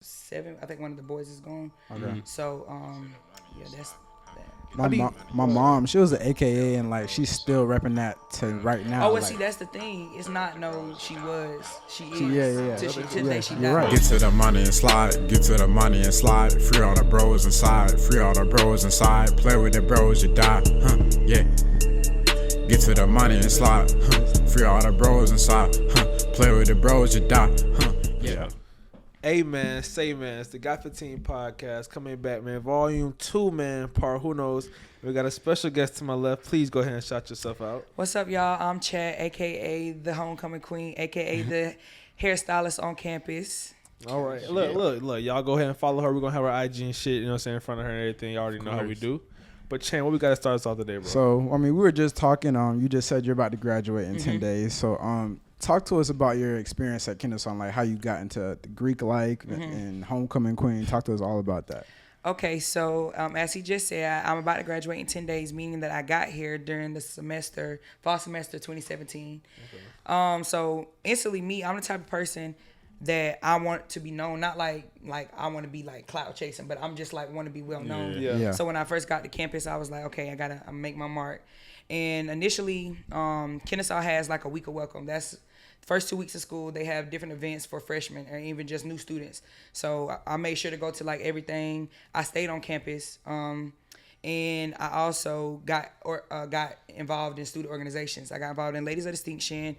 7. I think one of the boys is gone. Okay. So yeah, that's that. My mom, she was an AKA, and like she's still repping that to right now. Oh, well, like, see, that's the thing. It's not no, she was, she is. yeah. Till the day she You're died. right. Get to the money and slide, get to the money and slide. Free all the bros inside, free all the bros inside. Play with the bros, you die, yeah. Get to the money and slide, free all the bros inside, play with the bros, you die, yeah. Hey man, say man, it's the Got 15 podcast coming back, man. Volume 2, man. Part who knows. We got a special guest to my left. Please go ahead and shout yourself out. What's up, y'all? I'm Chad, aka the homecoming queen, aka the hairstylist on campus. All right. Look. Y'all go ahead and follow her. We're going to have her IG and shit, you know what I'm saying, in front of her and everything. You already know how we do. But, Chan, what we got to start us off today, bro? So, I mean, we were just talking. You just said you're about to graduate in 10 days. So, talk to us about your experience at Kennesaw, like how you got into the Greek life and homecoming queen. Talk to us all about that. Okay, so as he just said, I'm about to graduate in 10 days, meaning that I got here during the fall semester 2017. Okay. So instantly I'm the type of person that I want to be known, not like I want to be like clout chasing, but I'm just like want to be well known. Yeah. So when I first got to campus, I was like, okay, I gotta make my mark. And initially, Kennesaw has like a week of welcome. That's first 2 weeks of school. They have different events for freshmen or even just new students. So I made sure to go to like everything. I stayed on campus, and I also got involved in student organizations. I got involved in Ladies of Distinction.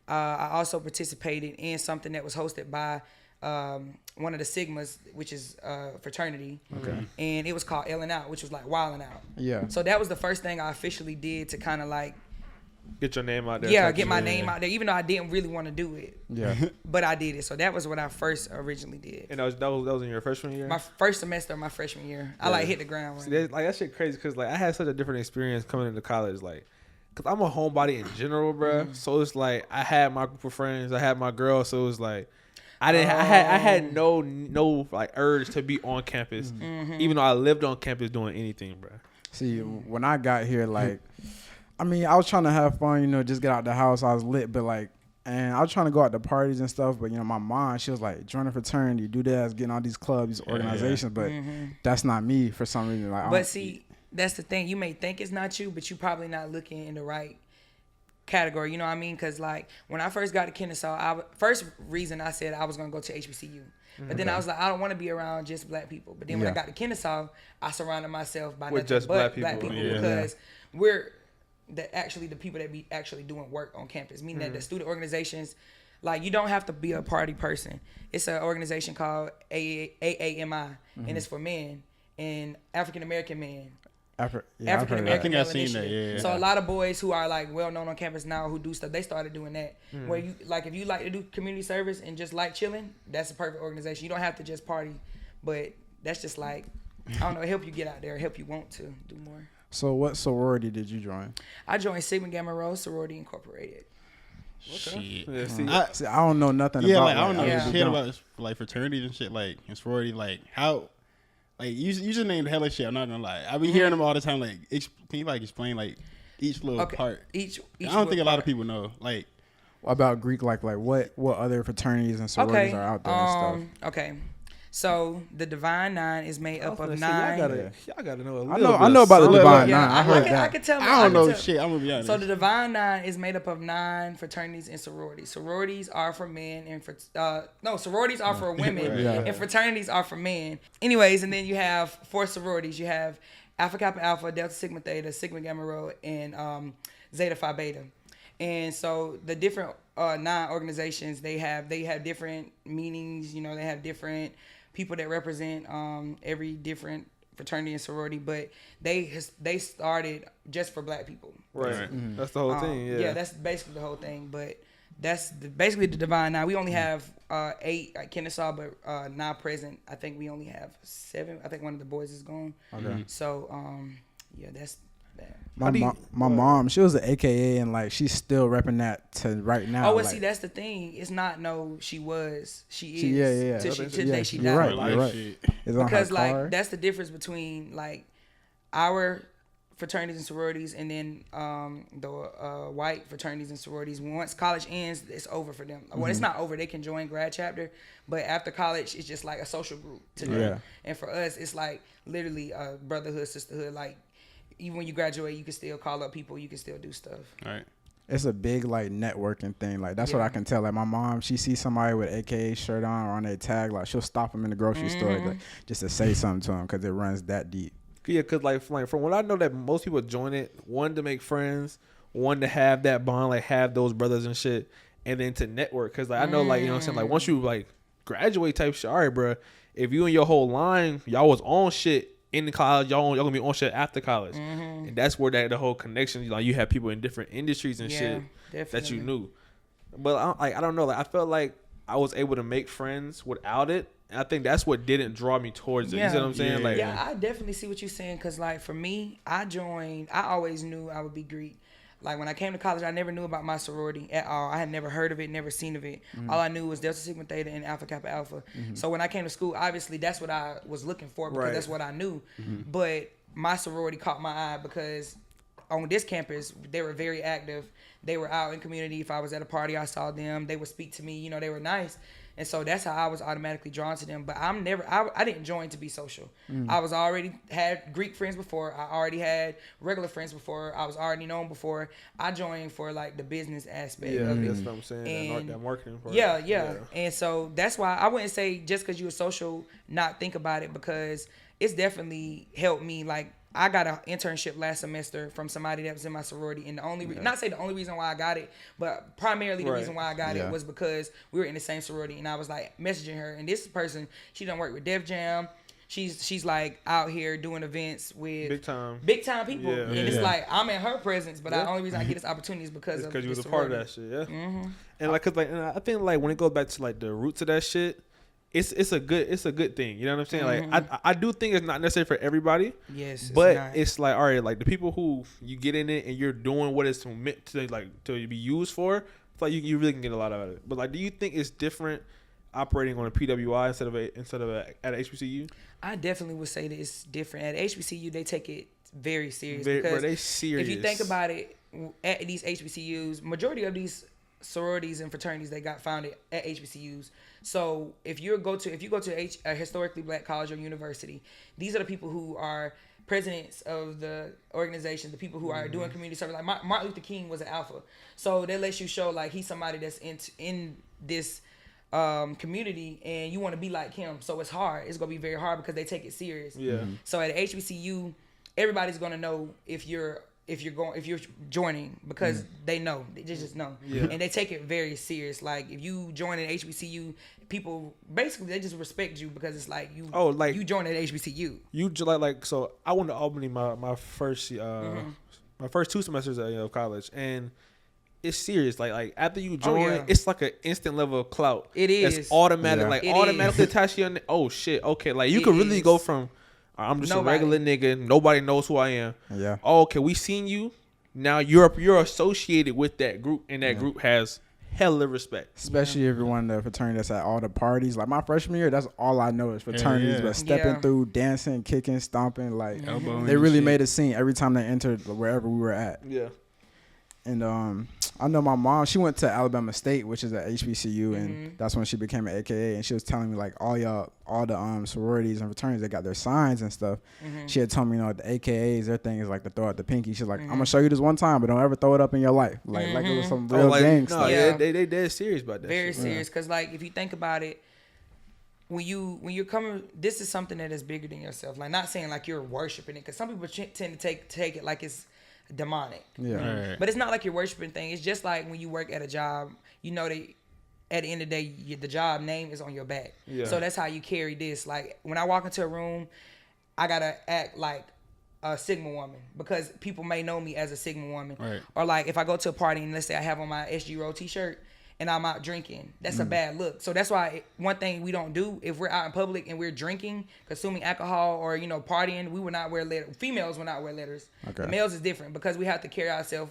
I also participated in something that was hosted by one of the Sigmas, which is fraternity. Okay. And it was called L and Out, which was like Wildin' Out. Yeah. So that was the first thing I officially did to kind of like get your name out there. Yeah, get my name out there, even though I didn't really want to do it. Yeah. But I did it. So that was what I first originally did. And that was in your freshman year? My first semester of my freshman year. I like hit the ground running. See, that shit crazy because like I had such a different experience coming into college, like. Cause I'm a homebody in general, bro. So it's like I had my group of friends, I had my girl. So it was like I had no like urge to be on campus, even though I lived on campus doing anything, bro. See, when I got here, like, I mean, I was trying to have fun, just get out the house. I was lit, but like, and I was trying to go out to parties and stuff. But my mom, she was like, join a fraternity, do that, getting all these clubs, these organizations. But that's not me for some reason. Like, but see. That's the thing. You may think it's not you, but you probably not looking in the right category. You know what I mean? Because like when I first got to Kennesaw, first reason I said I was gonna go to HBCU, but then I was like, I don't want to be around just black people. But then when I got to Kennesaw, I surrounded myself by nothing just but black people. Because we're the people that be actually doing work on campus. Meaning that the student organizations, like you don't have to be a party person. It's an organization called AAMI, and it's for men and African American men. African American I've seen that. Yeah. So a lot of boys who are like well known on campus now who do stuff, they started doing that. Where you like if you like to do community service and just like chilling, that's a perfect organization. You don't have to just party, but that's just like I don't know, help you get out there, help you want to do more. So what sorority did you join? I joined Sigma Gamma Rho Sorority Incorporated. Shit. Yeah, See, I don't know nothing about. Yeah, like I don't know Yeah. shit about like fraternities and shit, like and sorority, like how. Like you just named hella shit. I'm not gonna lie. I be hearing them all the time. Like, can you like explain like each little part? Each I don't think a lot of people know. Like, about Greek, like what other fraternities and sororities are out there and stuff. Okay. So the Divine Nine is made up of 9. Y'all gotta know a little bit. I know about the Divine Yeah, Nine. I heard that. I could tell. I don't know shit. I'm gonna be honest. So the Divine Nine is made up of 9 fraternities and sororities. Sororities are for men and sororities are for women and fraternities are for men. Anyways, and then you have 4 sororities. You have Alpha Kappa Alpha, Delta Sigma Theta, Sigma Gamma Rho, and Zeta Phi Beta. And so the different 9 organizations, they have different meanings. They have different people that represent every different fraternity and sorority, but they started just for black people. Right. That's the whole thing. Yeah. Yeah, that's basically the whole thing. But that's basically the Divine Nine. We only have 8 at Kennesaw, but now present, I think we only have 7. I think one of the boys is gone. Okay. So yeah, that's that. My mom, she was an AKA, and like she's still repping that to right now. Oh, well, like, see, that's the thing. It's not no, she is. Yeah. Till the day she You're died. right. You're right. It's on Because her car. like that's the difference between like our fraternities and sororities, and then the white fraternities and sororities. Once college ends, it's over for them. Well, it's not over. They can join grad chapter, but after college, it's just like a social group to them. Yeah. And for us, it's like literally a brotherhood, sisterhood. Like even when you graduate, you can still call up people. You can still do stuff. All right. It's a big like networking thing. Like that's what I can tell. Like my mom, she sees somebody with AKA shirt on or on their tag, like she'll stop them in the grocery store like, just to say something to them because it runs that deep. Yeah, because like from what I know, that most people join it, one to make friends, one to have that bond, like have those brothers and shit, and then to network. Because like I know, like you know what I'm saying, like once you like graduate type shit, all right, bro. If you and your whole line, y'all was on shit in the college, y'all gonna be on shit after college, and that's where the whole connection. Like you have people in different industries and shit that you knew. But I don't know. Like I felt like I was able to make friends without it. And I think that's what didn't draw me towards it. You see what I'm saying? Like, I definitely see what you're saying. Cause like for me, I always knew I would be Greek. Like when I came to college, I never knew about my sorority at all. I had never heard of it, never seen of it. All I knew was Delta Sigma Theta and Alpha Kappa Alpha. So when I came to school, obviously that's what I was looking for because that's what I knew. But my sorority caught my eye because on this campus, they were very active. They were out in community. If I was at a party, I saw them. They would speak to me. You know, they were nice. And so that's how I was automatically drawn to them. But I didn't join to be social. I was already had Greek friends before. I already had regular friends before. I was already known before. I joined for like the business aspect of it. That's what I'm saying. And that marketing part. Yeah. And so that's why I wouldn't say just because you're social, not think about it, because it's definitely helped me. Like I got an internship last semester from somebody that was in my sorority, and the only not say the only reason why I got it, but primarily the reason why I got it was because we were in the same sorority, and I was like messaging her, and this person, she done work with Def Jam. She's like out here doing events with big time people, and it's like I'm in her presence, but the only reason I get this opportunity is because you was a part of that shit, and like, cause like, and I think like when it goes back to like the roots of that shit. It's a good thing. You know what I'm saying? Like I do think it's not necessary for everybody. Yes, but it's like all right, like the people who you get in it and you're doing what it's meant to like to be used for. It's like you really can get a lot out of it. But like, do you think it's different operating on a PWI instead of at a HBCU? I definitely would say that it's different. At HBCU, they take it very serious. Because they serious. If you think about it, at these HBCUs, majority of these sororities and fraternities, they got founded at HBCUs. So if you go to a historically black college or university, these are the people who are presidents of the organization, the people who are doing community service. Like Martin Luther King was an alpha, so that lets you show like he's somebody that's in this community, and you want to be like him. So it's hard. It's gonna be very hard because they take it serious. So at HBCU, everybody's gonna know if you're joining because they know. They just know. And they take it very serious. Like if you join an HBCU, people basically they just respect you because it's like you you join at HBCU. You like so I went to Albany my first my first 2 semesters of college, and it's serious. Like after you join, it's like an instant level of clout. It is. It's automatic. Like automatically attached to your oh shit. Okay, like you can really go from I'm just a regular nigga. Nobody knows who I am. Yeah. Oh, okay, we seen you. Now you're associated with that group, and that group has hella respect. Especially if you're one of the fraternity that's at all the parties. Like my freshman year, that's all I know is fraternities. But stepping through, dancing, kicking, stomping, like they really made a scene every time they entered wherever we were at. Yeah. And I know my mom, she went to Alabama State, which is at HBCU, and that's when she became an AKA. And she was telling me like all the sororities and fraternities, they got their signs and stuff. She had told me, the AKAs, their thing is like to throw out the pinky. She's like, I'm gonna show you this one time, but don't ever throw it up in your life. Like it was some real gang stuff. They dead serious about that. Very serious, because like if you think about it, when you're coming, this is something that is bigger than yourself. Like not saying like you're worshiping it, because some people tend to take it like it's demonic. But it's not like you're worshiping thing. It's just like when you work at a job, they at the end of the day, the job name is on your back. So that's how you carry this. Like when I walk into a room, I gotta act like a Sigma woman because people may know me as a Sigma woman. Or like if I go to a party and let's say I have on my SG Row t-shirt and I'm out drinking, that's a bad look. So that's why one thing we don't do, if we're out in public and we're drinking, consuming alcohol, or partying, we will not wear letters. Females will not wear letters. The males is different because we have to carry ourselves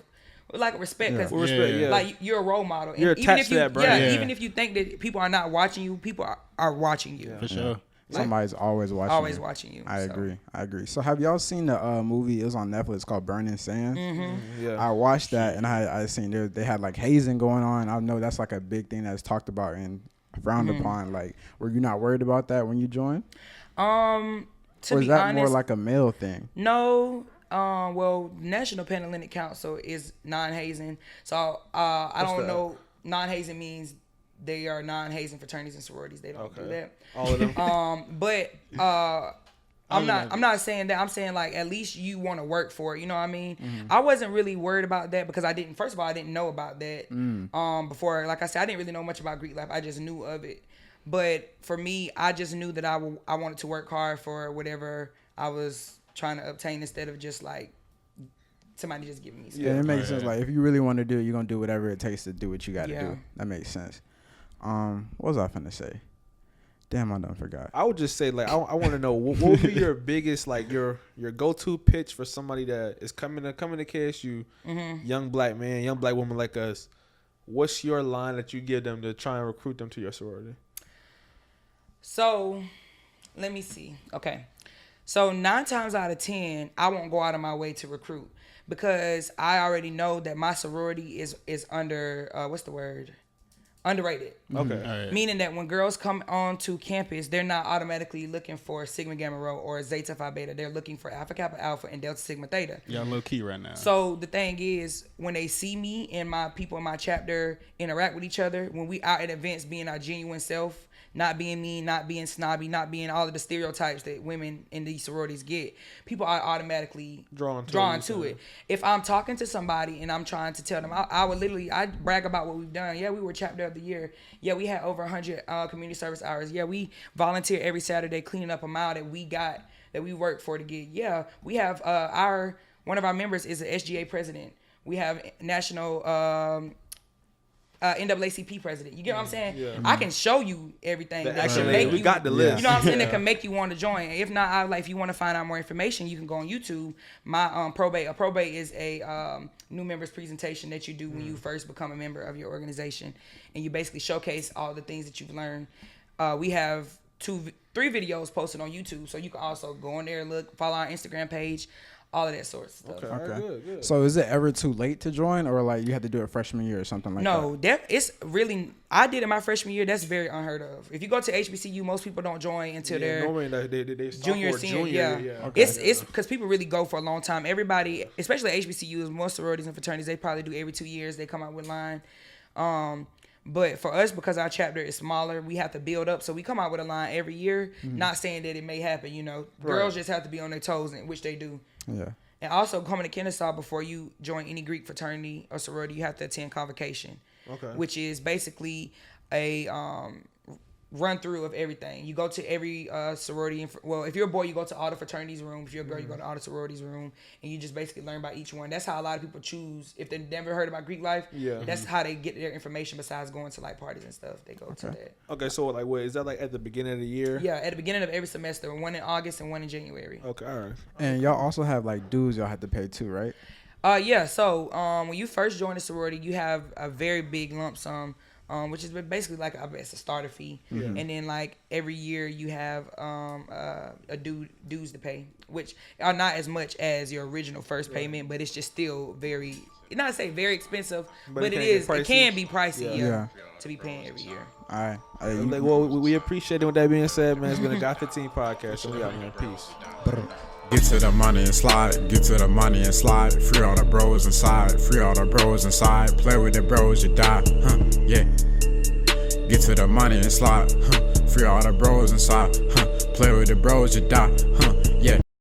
with like respect. Cause like you're a role model. You're and attached to that brand. Even if you think that people are not watching you, people are watching you. For sure. Somebody's always watching. Always watching you. I agree. So have y'all seen the movie? It was on Netflix called Burning Sands. Yeah. I watched that and I seen they had like hazing going on. I know that's like a big thing that's talked about and frowned upon. Like, were you not worried about that when you joined? To Or is be that honest, more like a male thing? no. Well, National Panhellenic Council is non-hazing, so I don't that? know. Non-hazing means they are non-hazing fraternities and sororities. They don't do that. All of them. But I'm not saying that. I'm saying like at least you want to work for it. You know what I mean? I wasn't really worried about that because I didn't know about that before. Like I said, I didn't really know much about Greek life. I just knew of it. But for me, I just knew that I wanted to work hard for whatever I was trying to obtain instead of just like somebody just giving me stuff. Yeah, it makes sense. Like if you really want to do it, you're gonna do whatever it takes to do what you got to Yeah. do. That makes sense. What was I finna say? Damn, I done forgot. I would just say like I want to know what would be your biggest like your go-to pitch for somebody that is coming to KSU, young black man, young black woman like us. What's your line that you give them to try and recruit them to your sorority? So, let me see. Okay. So 9 times out of 10, I won't go out of my way to recruit because I already know that my sorority is under underrated. Okay. All right. Meaning that when girls come onto campus, they're not automatically looking for Sigma Gamma Rho or Zeta Phi Beta. They're looking for Alpha Kappa Alpha and Delta Sigma Theta. Y'all low key right now. So the thing is, when they see me and my people in my chapter interact with each other, when we out at events being our genuine self, not being mean, not being snobby, not being all of the stereotypes that women in these sororities get, people are automatically drawn to it. If I'm talking to somebody and I'm trying to tell them, I brag about what we've done. Yeah, we were chapter of the year. Yeah, we had over 100 community service hours. Yeah, we volunteer every Saturday cleaning up a mile that we work for to get. Yeah, we have one of our members is an SGA president. We have national NAACP president. You get what I'm saying? Yeah. I can show you everything that can make we got the list. You know what I'm saying? That can make you want to join. If not, if you want to find out more information, you can go on YouTube. My probate. A probate is a new members presentation that you do when you first become a member of your organization, and you basically showcase all the things that you've learned. We have 3 videos posted on YouTube, so you can also go on there and look, follow our Instagram page. All of that sort of stuff. Okay. Right, good. So is it ever too late to join, or like you had to do it freshman year or something like that? No, it's really. I did it my freshman year. That's very unheard of. If you go to HBCU, most people don't join until they're junior, senior. Yeah. Okay. It's because people really go for a long time. Everybody, especially HBCUs, most sororities and fraternities, they probably do every 2 years. They come out with line. But for us, because our chapter is smaller, we have to build up. So we come out with a line every year. Not saying that it may happen. Girls just have to be on their toes, which they do. Yeah. And also coming to Kennesaw, before you join any Greek fraternity or sorority, you have to attend convocation. Okay. Which is basically a run through of everything. You go to every sorority. If you're a boy, you go to all the fraternities room. If you're a girl, you go to all the sororities room, and you just basically learn about each one. That's how a lot of people choose. If they've never heard about Greek life, that's how they get their information. Besides going to like parties and stuff, they go to that. Okay, so like, wait, is that like at the beginning of the year? Yeah, at the beginning of every semester. One in August and one in January. Okay, all right. And y'all also have like dues y'all have to pay too, right? Yeah. So when you first join a sorority, you have a very big lump sum. Which is basically like it's a starter fee, and then like every year you have a dues to pay, which are not as much as your original first payment, but it's just still very, not to say very expensive, but it can be pricey, to be paying every year. All right. We appreciate it. With that being said, man, it's been a Got 15 podcast, so we out, man. Peace. Get to the money and slide, get to the money and slide. Free all the bros inside, free all the bros inside. Play with the bros, you die, yeah. Get to the money and slide, free all the bros inside, play with the bros, you die,